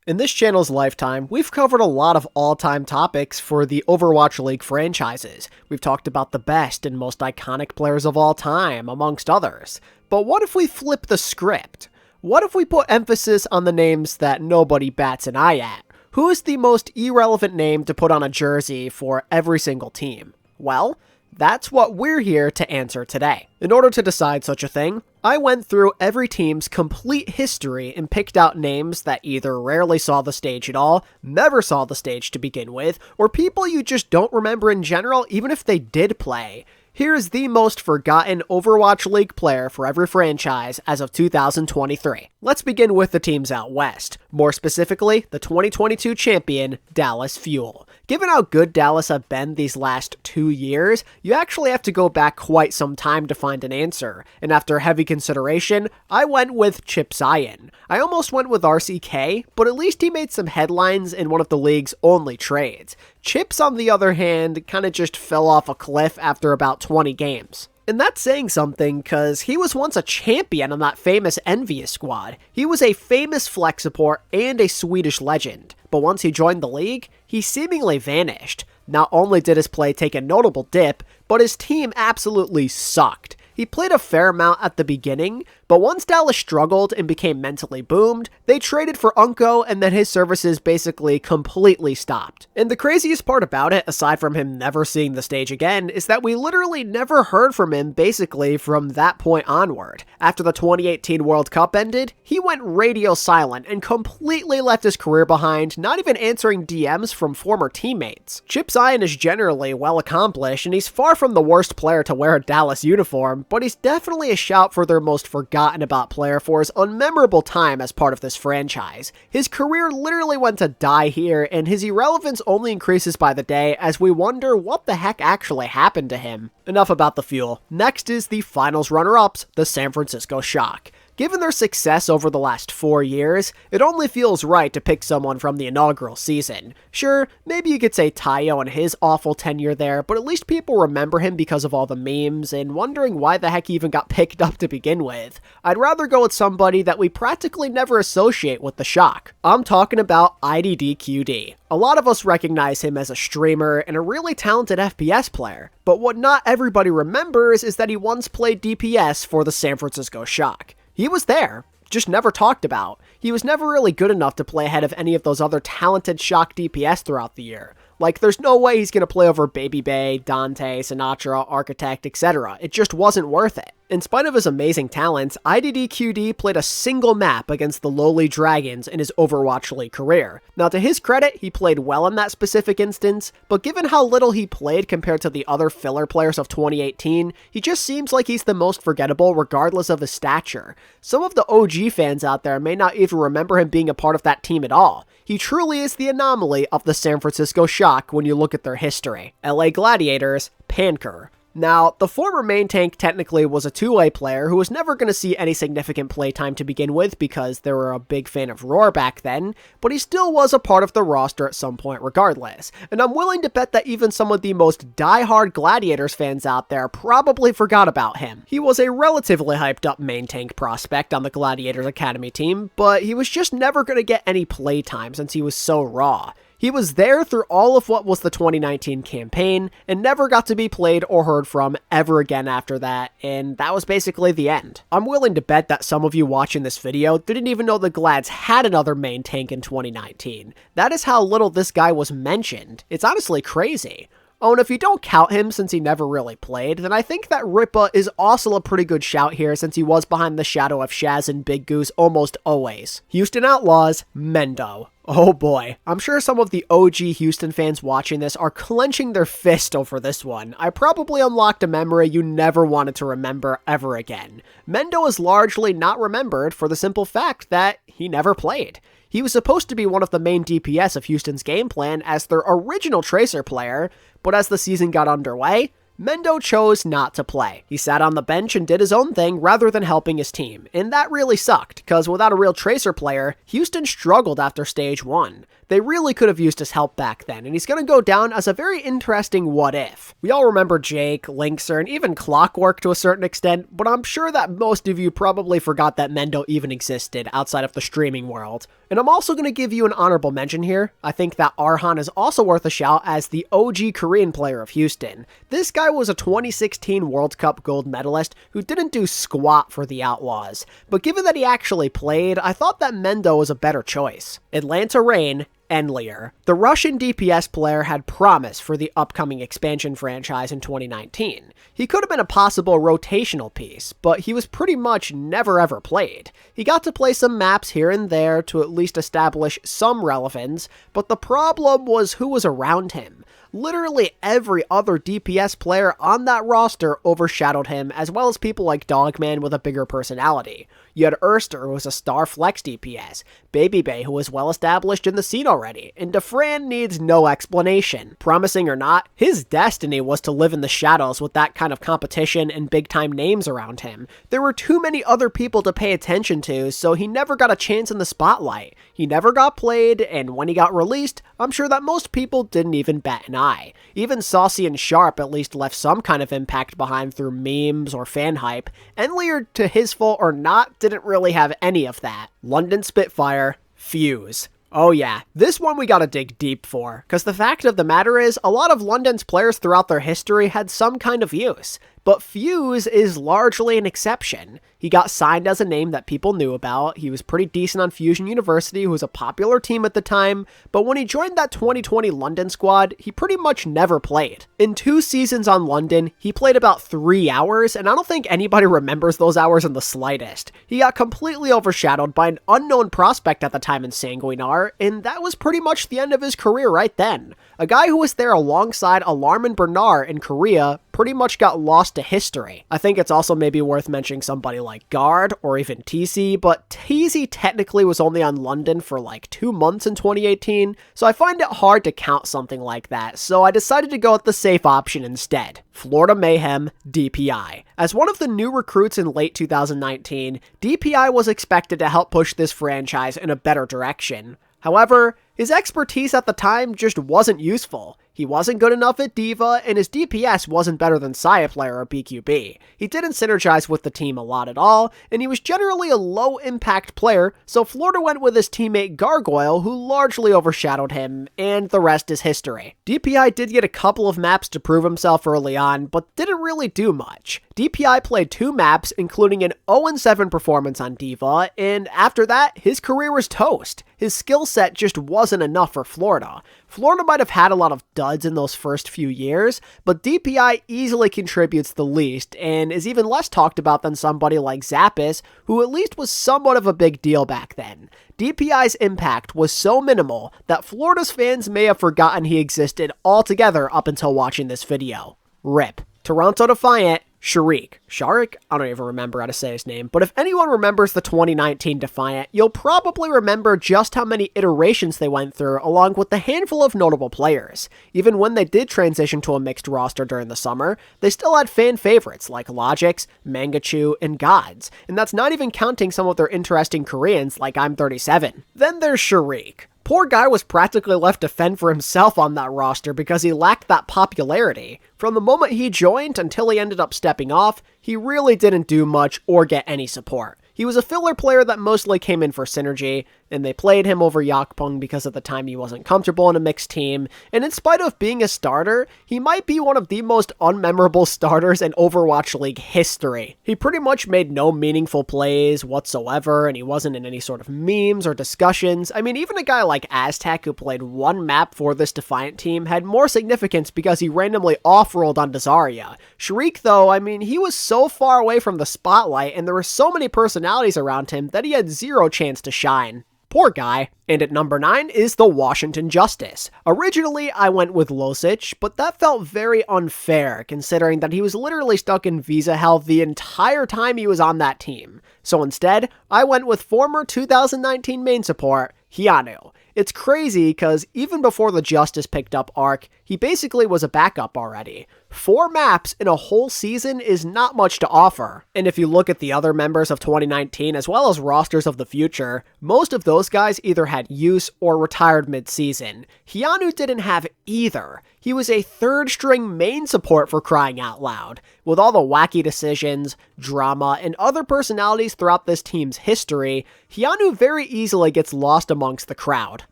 In this channel's lifetime, we've covered a lot of all-time topics for the Overwatch League franchises. We've talked about the best and most iconic players of all time, amongst others. But what if we flip the script? What if we put emphasis on the names that nobody bats an eye at? Who is the most irrelevant name to put on a jersey for every single team? Well, that's what we're here to answer today. In order to decide such a thing, I went through every team's complete history and picked out names that either rarely saw the stage at all, never saw the stage to begin with, or people you just don't remember in general even if they did play. Here's the most forgotten Overwatch League player for every franchise as of 2023. Let's begin with the teams out west, more specifically the 2022 champion, Dallas Fuel. Given how good Dallas have been these last 2 years, you actually have to go back quite some time to find an answer, and after heavy consideration, I went with Chip Zion. I almost went with RCK, but at least he made some headlines in one of the league's only trades. Chips, on the other hand, kinda just fell off a cliff after about 20 games. And that's saying something, because he was once a champion on that famous Envious squad. He was a famous flex support and a Swedish legend, but once he joined the league, he seemingly vanished. Not only did his play take a notable dip, but his team absolutely sucked. He played a fair amount at the beginning, but once Dallas struggled and became mentally boomed, they traded for Unko and then his services basically completely stopped. And the craziest part about it, aside from him never seeing the stage again, is that we literally never heard from him basically from that point onward. After the 2018 World Cup ended, he went radio silent and completely left his career behind, not even answering DMs from former teammates. Chip Zion is generally well accomplished and he's far from the worst player to wear a Dallas uniform, but he's definitely a shout for their most forgotten about player for his unmemorable time as part of this franchise. His career literally went to die here, and his irrelevance only increases by the day as we wonder what the heck actually happened to him. Enough about the Fuel. Next is the finals runner-ups, the San Francisco Shock. Given their success over the last 4 years, it only feels right to pick someone from the inaugural season. Sure, maybe you could say Tayo and his awful tenure there, but at least people remember him because of all the memes and wondering why the heck he even got picked up to begin with. I'd rather go with somebody that we practically never associate with the Shock. I'm talking about IDDQD. A lot of us recognize him as a streamer and a really talented FPS player, but what not everybody remembers is that he once played DPS for the San Francisco Shock. He was there, just never talked about. He was never really good enough to play ahead of any of those other talented Shock DPS throughout the year. Like, there's no way he's gonna play over Baby Bay, Dante, Sinatra, Architect, etc. It just wasn't worth it. In spite of his amazing talents, IDDQD played a single map against the lowly Dragons in his Overwatch League career. Now, to his credit, he played well in that specific instance, but given how little he played compared to the other filler players of 2018, he just seems like he's the most forgettable regardless of his stature. Some of the OG fans out there may not even remember him being a part of that team at all. He truly is the anomaly of the San Francisco Shock when you look at their history. LA Gladiators, Panker. Now, the former main tank technically was a two-way player who was never going to see any significant playtime to begin with because they were a big fan of Roar back then, but he still was a part of the roster at some point regardless, and I'm willing to bet that even some of the most die-hard Gladiators fans out there probably forgot about him. He was a relatively hyped-up main tank prospect on the Gladiators Academy team, but he was just never going to get any playtime since he was so raw. He was there through all of what was the 2019 campaign, and never got to be played or heard from ever again after that, and that was basically the end. I'm willing to bet that some of you watching this video didn't even know the Glads had another main tank in 2019. That is how little this guy was mentioned. It's honestly crazy. Oh, and if you don't count him since he never really played, then I think that Ripa is also a pretty good shout here since he was behind the shadow of Shaz and Big Goose almost always. Houston Outlaws, Mendo. Oh boy, I'm sure some of the OG Houston fans watching this are clenching their fist over this one. I probably unlocked a memory you never wanted to remember ever again. Mendo is largely not remembered for the simple fact that he never played. He was supposed to be one of the main DPS of Houston's game plan as their original Tracer player, but as the season got underway, Mendo chose not to play. He sat on the bench and did his own thing rather than helping his team, and that really sucked, because without a real Tracer player, Houston struggled after Stage 1. They really could have used his help back then, and he's going to go down as a very interesting what-if. We all remember Jake, Linkser, and even Clockwork to a certain extent, but I'm sure that most of you probably forgot that Mendo even existed outside of the streaming world. And I'm also going to give you an honorable mention here. I think that Arhan is also worth a shout as the OG Korean player of Houston. This guy was a 2016 World Cup gold medalist who didn't do squat for the Outlaws. But given that he actually played, I thought that Mendo was a better choice. Atlanta Reign, Enlier. The Russian DPS player had promise for the upcoming expansion franchise in 2019. He could have been a possible rotational piece, but he was pretty much never ever played. He got to play some maps here and there to at least establish some relevance, but the problem was who was around him. Literally every other DPS player on that roster overshadowed him, as well as people like Dogman with a bigger personality. You had Erster, who was a star flex DPS, Baby Bay, who was well established in the scene already, and Defran needs no explanation. Promising or not, his destiny was to live in the shadows with that kind of competition and big-time names around him. There were too many other people to pay attention to, so he never got a chance in the spotlight. He never got played, and when he got released, I'm sure that most people didn't even bat an eye. Even Saucy and Sharp at least left some kind of impact behind through memes or fan hype. Enlier, to his fault or not, didn't really have any of that. London Spitfire, Fuse. Oh yeah, this one we gotta dig deep for, because the fact of the matter is, a lot of London's players throughout their history had some kind of use. But Fuse is largely an exception. He got signed as a name that people knew about, he was pretty decent on Fusion University, who was a popular team at the time, but when he joined that 2020 London squad, he pretty much never played. In 2 seasons on London, he played about 3 hours, and I don't think anybody remembers those hours in the slightest. He got completely overshadowed by an unknown prospect at the time in Sanguinar, and that was pretty much the end of his career right then. A guy who was there alongside Alarm and Bernard in Korea pretty much got lost to history. I think it's also maybe worth mentioning somebody like Guard or even TC, but TC technically was only on London for like 2 months in 2018, so I find it hard to count something like that, so I decided to go with the safe option instead. Florida Mayhem, DPI. As one of the new recruits in late 2019, DPI was expected to help push this franchise in a better direction. However, his expertise at the time just wasn't useful. He wasn't good enough at D.Va, and his DPS wasn't better than Player or BQB. He didn't synergize with the team a lot at all, and he was generally a low-impact player, so Florida went with his teammate Gargoyle, who largely overshadowed him, and the rest is history. DPI did get a couple of maps to prove himself early on, but didn't really do much. DPI played 2 maps, including an 0-7 performance on D.Va, and after that, his career was toast. His skill set just wasn't enough for Florida. Florida might have had a lot of duds in those first few years, but DPI easily contributes the least, and is even less talked about than somebody like Zappis, who at least was somewhat of a big deal back then. DPI's impact was so minimal that Florida's fans may have forgotten he existed altogether up until watching this video. RIP. Toronto Defiant, Sharik, I don't even remember how to say his name, but if anyone remembers the 2019 Defiant, you'll probably remember just how many iterations they went through, along with a handful of notable players. Even when they did transition to a mixed roster during the summer, they still had fan favorites like Logix, Mangachu, and Gods, and that's not even counting some of their interesting Koreans like I'm 37. Then there's Sharik. Poor guy was practically left to fend for himself on that roster because he lacked that popularity. From the moment he joined until he ended up stepping off, he really didn't do much or get any support. He was a filler player that mostly came in for synergy, and they played him over Yakpung because at the time he wasn't comfortable in a mixed team, and in spite of being a starter, he might be one of the most unmemorable starters in Overwatch League history. He pretty much made no meaningful plays whatsoever, and he wasn't in any sort of memes or discussions. I mean, even a guy like Aztec, who played 1 map for this Defiant team, had more significance because he randomly off-rolled on Zarya. Sharik, though, I mean, he was so far away from the spotlight, and there were so many personalities around him that he had zero chance to shine. Poor guy. And at number 9 is the Washington Justice. Originally, I went with Losic, but that felt very unfair considering that he was literally stuck in visa hell the entire time he was on that team. So instead, I went with former 2019 main support, Hyanu. It's crazy because even before the Justice picked up Arc, he basically was a backup already. 4 maps in a whole season is not much to offer. And if you look at the other members of 2019 as well as rosters of the future, most of those guys either had use or retired mid-season. Hyunwoo didn't have either. He was a third-string main support for crying out loud. With all the wacky decisions, drama, and other personalities throughout this team's history, Hyunwoo very easily gets lost amongst the crowd.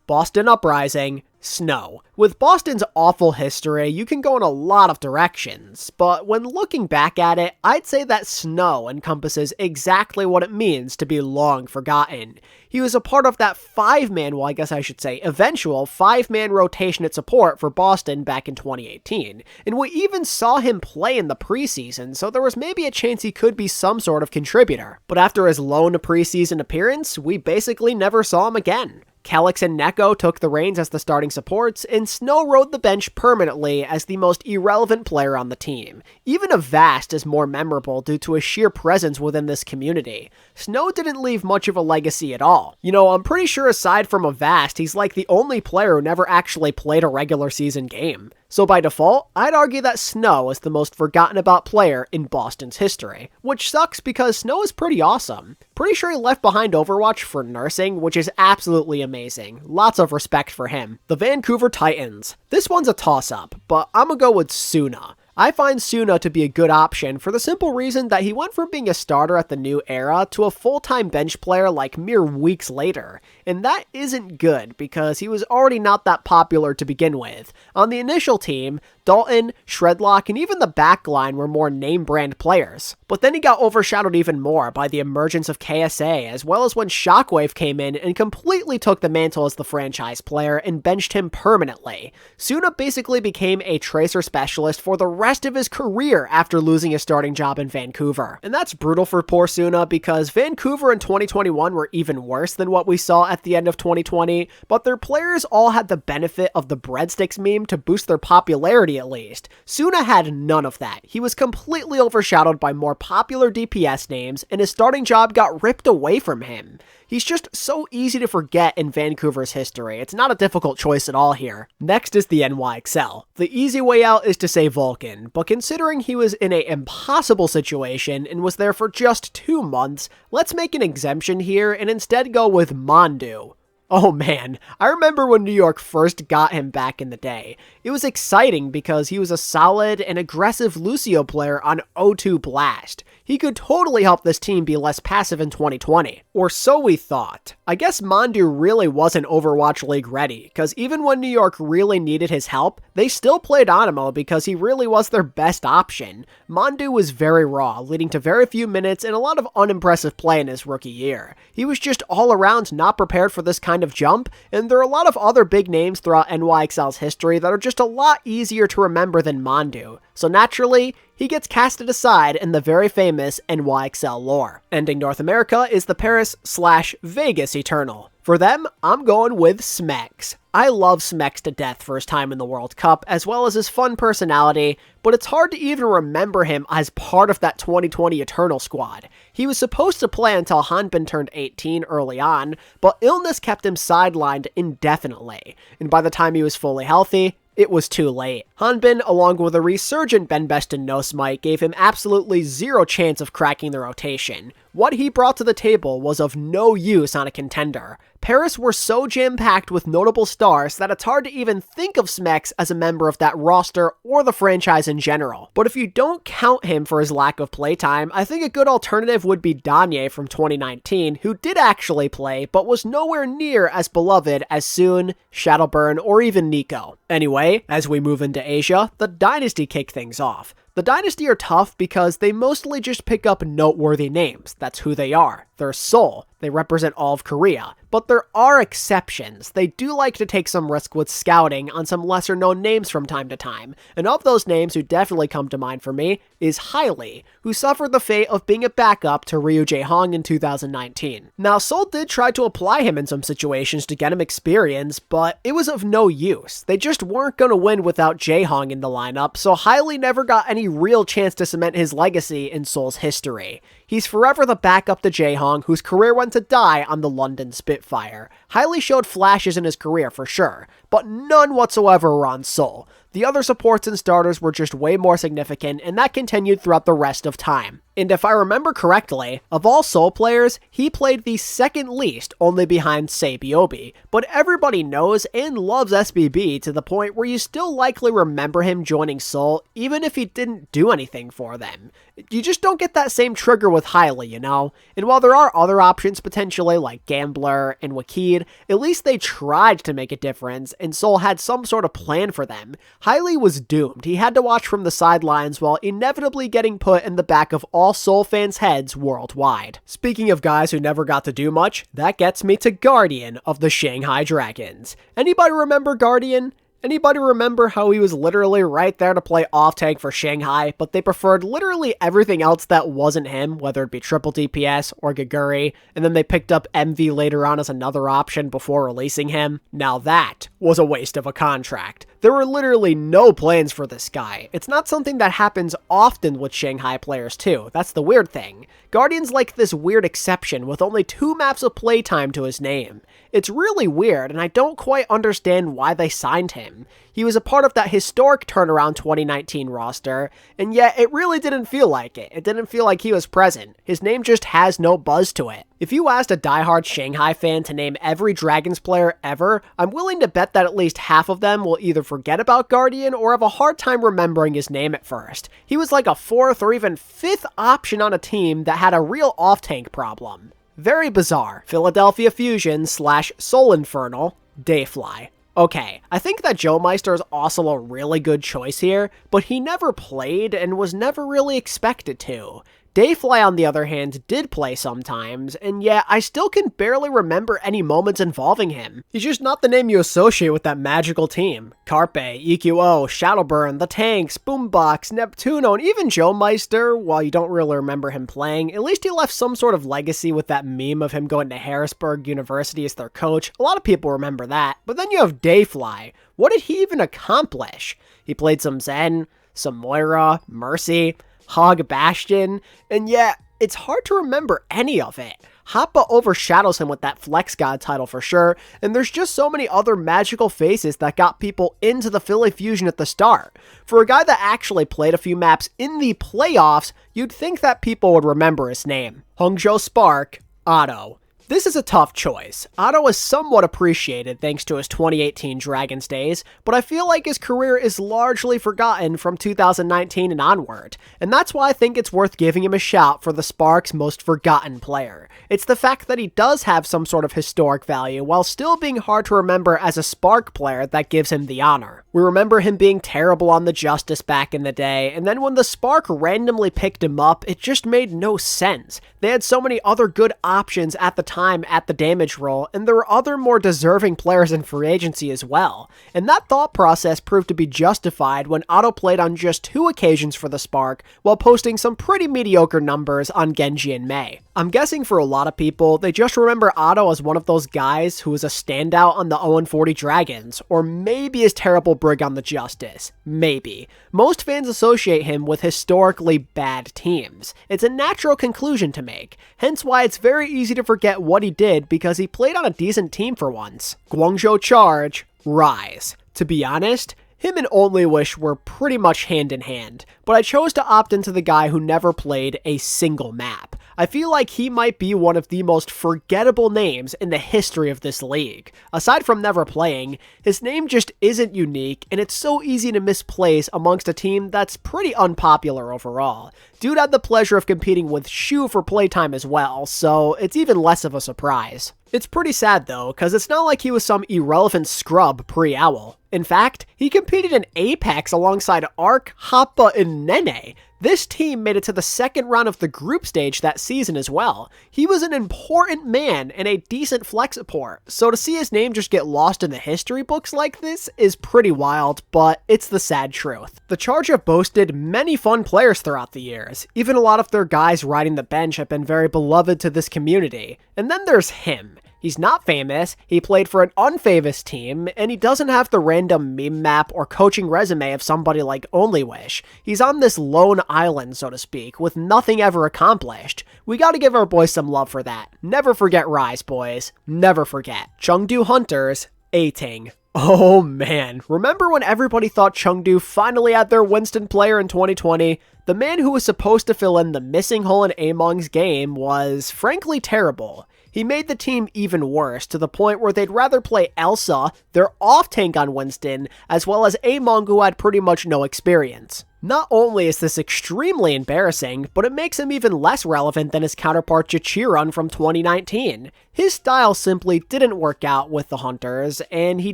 Boston Uprising, Snow. With Boston's awful history, you can go in a lot of directions, but when looking back at it, I'd say that Snow encompasses exactly what it means to be long forgotten. He was a part of that eventual 5-man rotation at support for Boston back in 2018, and we even saw him play in the preseason, so there was maybe a chance he could be some sort of contributor. But after his lone preseason appearance, we basically never saw him again. Calyx and Neko took the reins as the starting supports, and Snow rode the bench permanently as the most irrelevant player on the team. Even Avast is more memorable due to his sheer presence within this community. Snow didn't leave much of a legacy at all. You know, I'm pretty sure aside from Avast, he's like the only player who never actually played a regular season game. So by default, I'd argue that Snow is the most forgotten about player in Boston's history, which sucks because Snow is pretty awesome. Pretty sure he left behind Overwatch for nursing, which is absolutely amazing. Lots of respect for him. The Vancouver Titans. This one's a toss-up, but I'm gonna go with Suna. I find Suna to be a good option for the simple reason that he went from being a starter at the new era to a full-time bench player like mere weeks later, and that isn't good because he was already not that popular to begin with. On the initial team, Dalton, Shredlock, and even the backline were more name-brand players. But then he got overshadowed even more by the emergence of KSA, as well as when Shockwave came in and completely took the mantle as the franchise player and benched him permanently. Suna basically became a tracer specialist for the rest of his career after losing his starting job in Vancouver. And that's brutal for poor Suna because Vancouver in 2021 were even worse than what we saw at the end of 2020, but their players all had the benefit of the breadsticks meme to boost their popularity at least. Suna had none of that. He was completely overshadowed by more popular DPS names, and his starting job got ripped away from him. He's just so easy to forget in Vancouver's history. It's not a difficult choice at all here. Next is the NYXL. The easy way out is to say Vulcan, but considering he was in an impossible situation and was there for just 2 months, let's make an exemption here and instead go with Mandu. Oh man, I remember when New York first got him back in the day. It was exciting because he was a solid and aggressive Lucio player on O2 Blast. He could totally help this team be less passive in 2020. Or so we thought. I guess Mandu really wasn't Overwatch League ready, because even when New York really needed his help, they still played Animo because he really was their best option. Mandu was very raw, leading to very few minutes and a lot of unimpressive play in his rookie year. He was just all around not prepared for this kind of jump, and there are a lot of other big names throughout NYXL's history that are just a lot easier to remember than Mandu. So naturally, he gets casted aside in the very famous NYXL lore. Ending North America is the Paris/Vegas Eternal. For them, I'm going with Smex. I love Smex to death for his time in the World Cup, as well as his fun personality, but it's hard to even remember him as part of that 2020 Eternal squad. He was supposed to play until Hanbin turned 18 early on, but illness kept him sidelined indefinitely, and by the time he was fully healthy, it was too late. Hanbin, along with a resurgent Ben Best and No Smite, gave him absolutely zero chance of cracking the rotation. What he brought to the table was of no use on a contender. Paris were so jam-packed with notable stars that it's hard to even think of Smex as a member of that roster or the franchise in general. But if you don't count him for his lack of playtime, I think a good alternative would be Danye from 2019, who did actually play, but was nowhere near as beloved as Soon, Shadowburn, or even Nico. Anyway, as we move into Asia, the Dynasty kick things off. The Dynasty are tough because they mostly just pick up noteworthy names. That's who they are. They're Seoul. They represent all of Korea. But there are exceptions. They do like to take some risk with scouting on some lesser known names from time to time. And of those names who definitely come to mind for me is Hailey, who suffered the fate of being a backup to Ryu Jae-hong in 2019. Now, Seoul did try to apply him in some situations to get him experience, but it was of no use. They just weren't going to win without Jae-hong in the lineup, so Hailey never got any real chance to cement his legacy in Seoul's history. He's forever the backup to Jaehong, whose career went to die on the London Spitfire. Highly showed flashes in his career for sure, but none whatsoever were on Seoul. The other supports and starters were just way more significant, and that continued throughout the rest of time. And if I remember correctly, of all Seoul players, he played the second least, only behind Sabiobi. But everybody knows and loves SBB to the point where you still likely remember him joining Seoul, even if he didn't do anything for them. You just don't get that same trigger with Hylia, you know? And while there are other options potentially, like Gambler and Wakid, at least they tried to make a difference, and Seoul had some sort of plan for them. Hylia was doomed. He had to watch from the sidelines while inevitably getting put in the back of all Seoul fans' heads worldwide. Speaking of guys who never got to do much, that gets me to Guardian of the Shanghai Dragons. Anybody remember Guardian? Anybody remember how he was literally right there to play off-tank for Shanghai, but they preferred literally everything else that wasn't him, whether it be triple DPS or Gaguri, and then they picked up MV later on as another option before releasing him? Now that was a waste of a contract. There were literally no plans for this guy. It's not something that happens often with Shanghai players too, that's the weird thing. Guardian's like this weird exception with only 2 maps of playtime to his name. It's really weird, and I don't quite understand why they signed him. He was a part of that historic turnaround 2019 roster, and yet it really didn't feel like it. It didn't feel like he was present. His name just has no buzz to it. If you asked a diehard Shanghai fan to name every Dragons player ever, I'm willing to bet that at least half of them will either forget about Guardian or have a hard time remembering his name at first. He was like a 4th or even 5th option on a team that had a real off-tank problem. Very bizarre. Philadelphia Fusion / Seoul Infernal, Dayfly. Okay, I think that Joe Meister is also a really good choice here, but he never played and was never really expected to. Dayfly, on the other hand, did play sometimes, and yet I still can barely remember any moments involving him. He's just not the name you associate with that magical team. Carpe, EQO, Shadowburn, the Tanks, Boombox, Neptuno, and even Joe Meister, while you don't really remember him playing, at least he left some sort of legacy with that meme of him going to Harrisburg University as their coach. A lot of people remember that. But then you have Dayfly. What did he even accomplish? He played some Zen, some Moira, Mercy, Hog Bastion, and yet it's hard to remember any of it. Hoppa overshadows him with that Flex God title for sure, and there's just so many other magical faces that got people into the Philly Fusion at the start. For a guy that actually played a few maps in the playoffs, you'd think that people would remember his name. Hangzhou Spark, Otto. This is a tough choice. Otto is somewhat appreciated thanks to his 2018 Dragons days, but I feel like his career is largely forgotten from 2019 and onward, and that's why I think it's worth giving him a shout for the Spark's most forgotten player. It's the fact that he does have some sort of historic value while still being hard to remember as a Spark player that gives him the honor. We remember him being terrible on the Justice back in the day, and then when the Spark randomly picked him up, it just made no sense. They had so many other good options at the time at the damage role, and there were other more deserving players in free agency as well. And that thought process proved to be justified when Otto played on just 2 occasions for the Spark, while posting some pretty mediocre numbers on Genji and Mei. I'm guessing for a lot of people, they just remember Otto as one of those guys who was a standout on the 0-40 Dragons, or maybe his terrible Brig on the Justice. Maybe. Most fans associate him with historically bad teams. It's a natural conclusion to make, hence why it's very easy to forget what he did because he played on a decent team for once. Guangzhou Charge, Rise. To be honest, him and Only Wish were pretty much hand in hand, but I chose to opt into the guy who never played a single map. I feel like he might be one of the most forgettable names in the history of this league. Aside from never playing, his name just isn't unique, and it's so easy to misplace amongst a team that's pretty unpopular overall. Dude had the pleasure of competing with Shu for playtime as well, so it's even less of a surprise. It's pretty sad though, cause it's not like he was some irrelevant scrub pre-OWL. In fact, he competed in Apex alongside Ark, Hoppa, and Nene. This team made it to the second round of the group stage that season as well. He was an important man and a decent flex support, so to see his name just get lost in the history books like this is pretty wild, but it's the sad truth. The Charge have boasted many fun players throughout the years. Even a lot of their guys riding the bench have been very beloved to this community. And then there's him. He's not famous, he played for an unfamous team, and he doesn't have the random meme map or coaching resume of somebody like OnlyWish. He's on this lone island, so to speak, with nothing ever accomplished. We gotta give our boys some love for that. Never forget Rise, boys. Never forget. Chengdu Hunters, A-Ting. Oh man, remember when everybody thought Chengdu finally had their Winston player in 2020? The man who was supposed to fill in the missing hole in Among's game was, frankly, terrible. He made the team even worse, to the point where they'd rather play Elsa, their off-tank on Winston, as well as Among, who had pretty much no experience. Not only is this extremely embarrassing, but it makes him even less relevant than his counterpart Jachiron from 2019. His style simply didn't work out with the Hunters, and he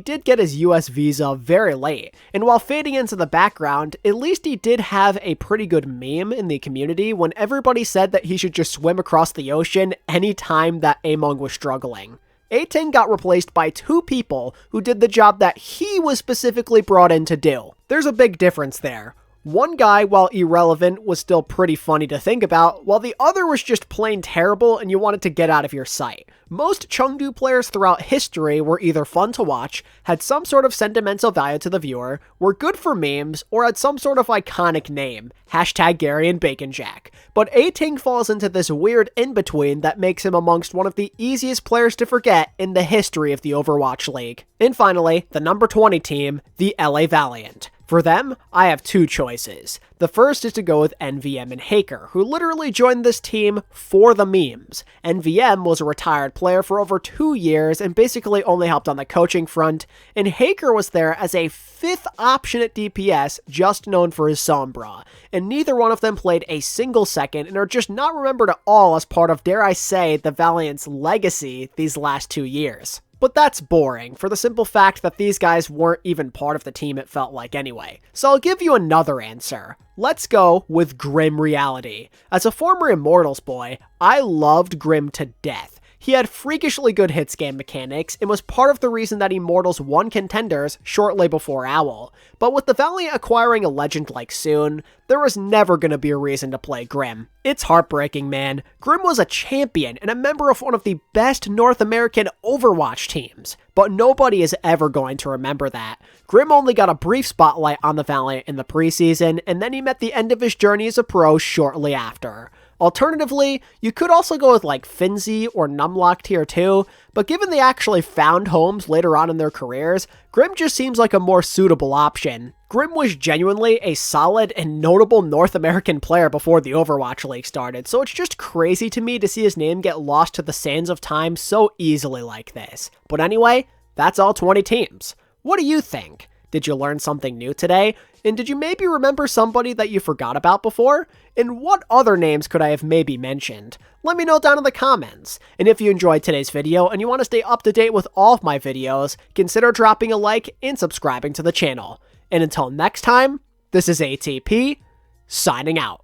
did get his US visa very late. And while fading into the background, at least he did have a pretty good meme in the community when everybody said that he should just swim across the ocean anytime that Among was struggling. A-Ting got replaced by two people who did the job that he was specifically brought in to do. There's a big difference there. One guy, while irrelevant, was still pretty funny to think about, while the other was just plain terrible and you wanted to get out of your sight. Most Chengdu players throughout history were either fun to watch, had some sort of sentimental value to the viewer, were good for memes, or had some sort of iconic name. Hashtag Gary and Bacon Jack. But A-Ting falls into this weird in-between that makes him amongst one of the easiest players to forget in the history of the Overwatch League. And finally, the number 20 team, the LA Valiant. For them, I have two choices. The first is to go with NVM and Haker, who literally joined this team for the memes. NVM was a retired player for over 2 years and basically only helped on the coaching front, and Haker was there as a fifth option at DPS, just known for his Sombra. And neither one of them played a single second and are just not remembered at all as part of, dare I say, the Valiant's legacy these last 2 years. But that's boring, for the simple fact that these guys weren't even part of the team it felt like anyway. So I'll give you another answer. Let's go with Grim Reality. As a former Immortals boy, I loved Grim to death. He had freakishly good hit scan mechanics and was part of the reason that Immortals won contenders shortly before OWL. But with the Valiant acquiring a legend like Soon, there was never going to be a reason to play Grim. It's heartbreaking, man. Grim was a champion and a member of one of the best North American Overwatch teams, but nobody is ever going to remember that. Grim only got a brief spotlight on the Valiant in the preseason, and then he met the end of his journey as a pro shortly after. Alternatively, you could also go with like Finzi or Numlock tier 2, but given they actually found homes later on in their careers, Grim just seems like a more suitable option. Grim was genuinely a solid and notable North American player before the Overwatch League started, so it's just crazy to me to see his name get lost to the sands of time so easily like this. But anyway, that's all 20 teams. What do you think? Did you learn something new today? And did you maybe remember somebody that you forgot about before? And what other names could I have maybe mentioned? Let me know down in the comments. And if you enjoyed today's video and you want to stay up to date with all of my videos, consider dropping a like and subscribing to the channel. And until next time, this is ATP, signing out.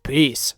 Peace.